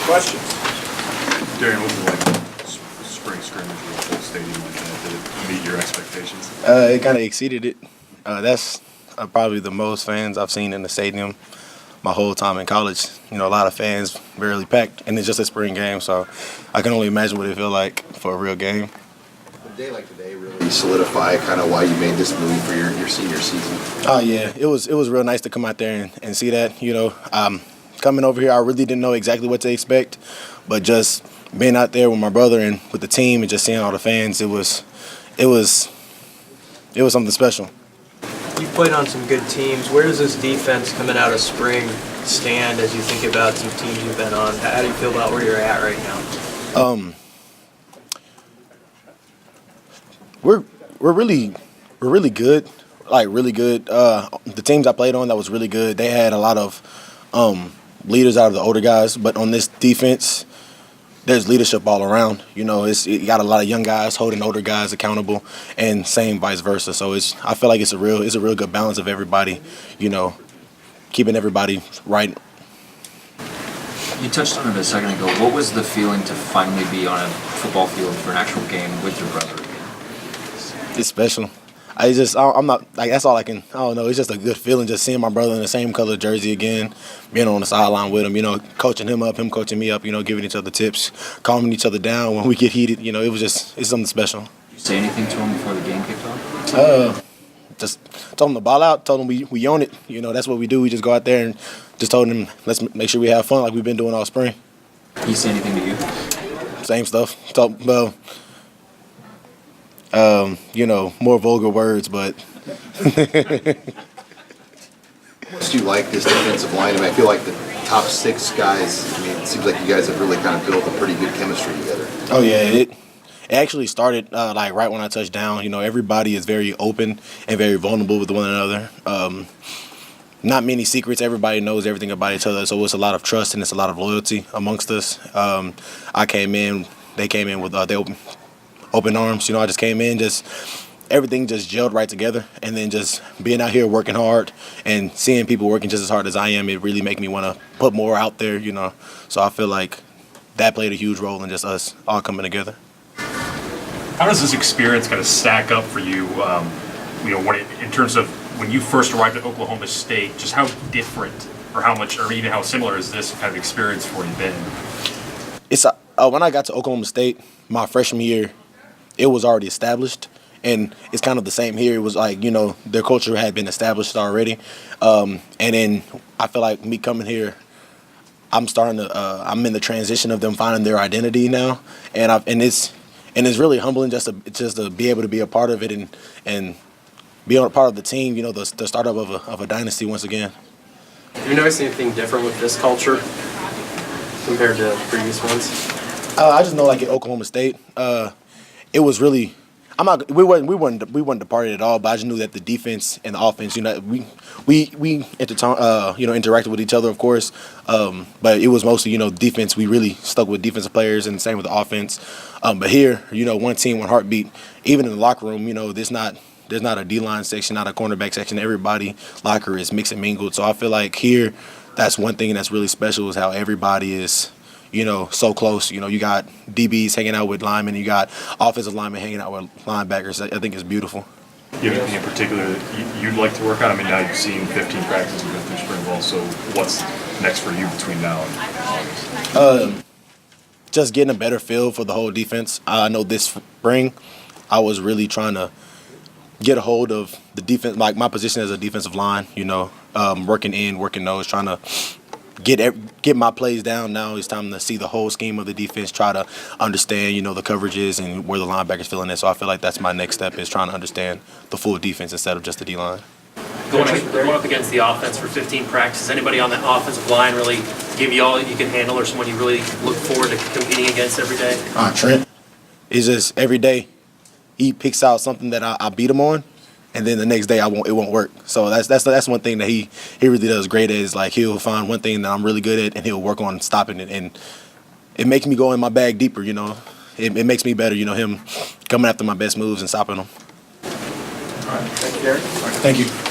Questions? Darrion, what was it like spring scrimmage with a full stadium like that? Did it meet your expectations? It kind of exceeded it. That's probably the most fans I've seen in the stadium my whole time in college. You know, a lot of fans, barely packed, and it's just a spring game, so I can only imagine what it feel like for a real game. A day like today really solidify kind of why you made this move for your senior season. Oh yeah, it was real nice to come out there and see that. You know, coming over here, I really didn't know exactly what to expect, but just being out there with my brother and with the team and just seeing all the fans, it was something special. You've played on some good teams. Where does this defense coming out of spring stand as you think about some teams you've been on? How do you feel about where you're at right now? We're really good, like really good. The teams I played on that was really good. They had a lot of leaders out of the older guys, but on this defense, there's leadership all around. You know, you got a lot of young guys holding older guys accountable, and same vice versa. So I feel like it's a real good balance of everybody. You know, keeping everybody right. You touched on it a second ago. What was the feeling to finally be on a football field for an actual game with your brother again? It's special. I'm not, like, that's all I don't know. It's just a good feeling just seeing my brother in the same color jersey again, being on the sideline with him, you know, coaching him up, him coaching me up, you know, giving each other tips, calming each other down when we get heated. You know, it's something special. Did you say anything to him before the game kicked off? Just told him to ball out, told him we own it. You know, that's what we do. We just go out there and just told him, let's make sure we have fun like we've been doing all spring. Did he say anything to you? Same stuff. You know, more vulgar words, but. What do you like this defensive line? I mean, I feel like the top six guys, I mean, it seems like you guys have really kind of built a pretty good chemistry together. Oh, yeah. It actually started like right when I touched down. You know, everybody is very open and very vulnerable with one another. Not many secrets. Everybody knows everything about each other, so it's a lot of trust and it's a lot of loyalty amongst us. I came in, they came in with they open arms. You know, I just came in, everything just gelled right together, and then just being out here working hard and seeing people working just as hard as I am, it really made me want to put more out there, you know. So I feel like that played a huge role in just us all coming together. How does this experience kind of stack up for you, you know, in terms of when you first arrived at Oklahoma State, just how different or how much or even how similar is this kind of experience for you been? It's when I got to Oklahoma State, my freshman year, it was already established. And it's kind of the same here. It was like, you know, their culture had been established already. And then I feel like me coming here, I'm in the transition of them finding their identity now. And it's really humbling just to be able to be a part of it and be a part of the team, you know, the startup of a dynasty once again. Have you noticed anything different with this culture compared to previous ones? I just know, like, at Oklahoma State, it was really. We weren't departed at all, but I just knew that the defense and the offense, you know, we interacted with each other, of course, but it was mostly, you know, defense. We really stuck with defensive players, and the same with the offense. But here, you know, one team, one heartbeat. Even in the locker room, you know, there's not a D-line section, not a cornerback section. Everybody locker is mixed and mingled. So I feel like here, that's one thing that's really special is how everybody is, you know, so close. You know, you got DBs hanging out with linemen, you got offensive linemen hanging out with linebackers. I think it's beautiful. You have anything in particular that you'd like to work on? I mean, now you've seen 15 practices and go through spring ball, so what's next for you between now and August? Just getting a better feel for the whole defense. I know this spring I was really trying to get a hold of the defense, like my position as a defensive line, you know, working in, working nose, trying to get my plays down. Now it's time to see the whole scheme of the defense, try to understand, you know, the coverages and where the linebackers filling in. So I feel like that's my next step, is trying to understand the full defense instead of just the D-line. Going up against the offense for 15 practices, anybody on that offensive line really give you all that you can handle, or someone you really look forward to competing against every day? Trent. It's just every day he picks out something that I beat him on, and then the next day it won't work. So that's one thing that he really does great at, is like he'll find one thing that I'm really good at and he'll work on stopping it, and it makes me go in my bag deeper, you know. It makes me better, you know, him coming after my best moves and stopping them. All right. Thank you, Darrion. Thank you.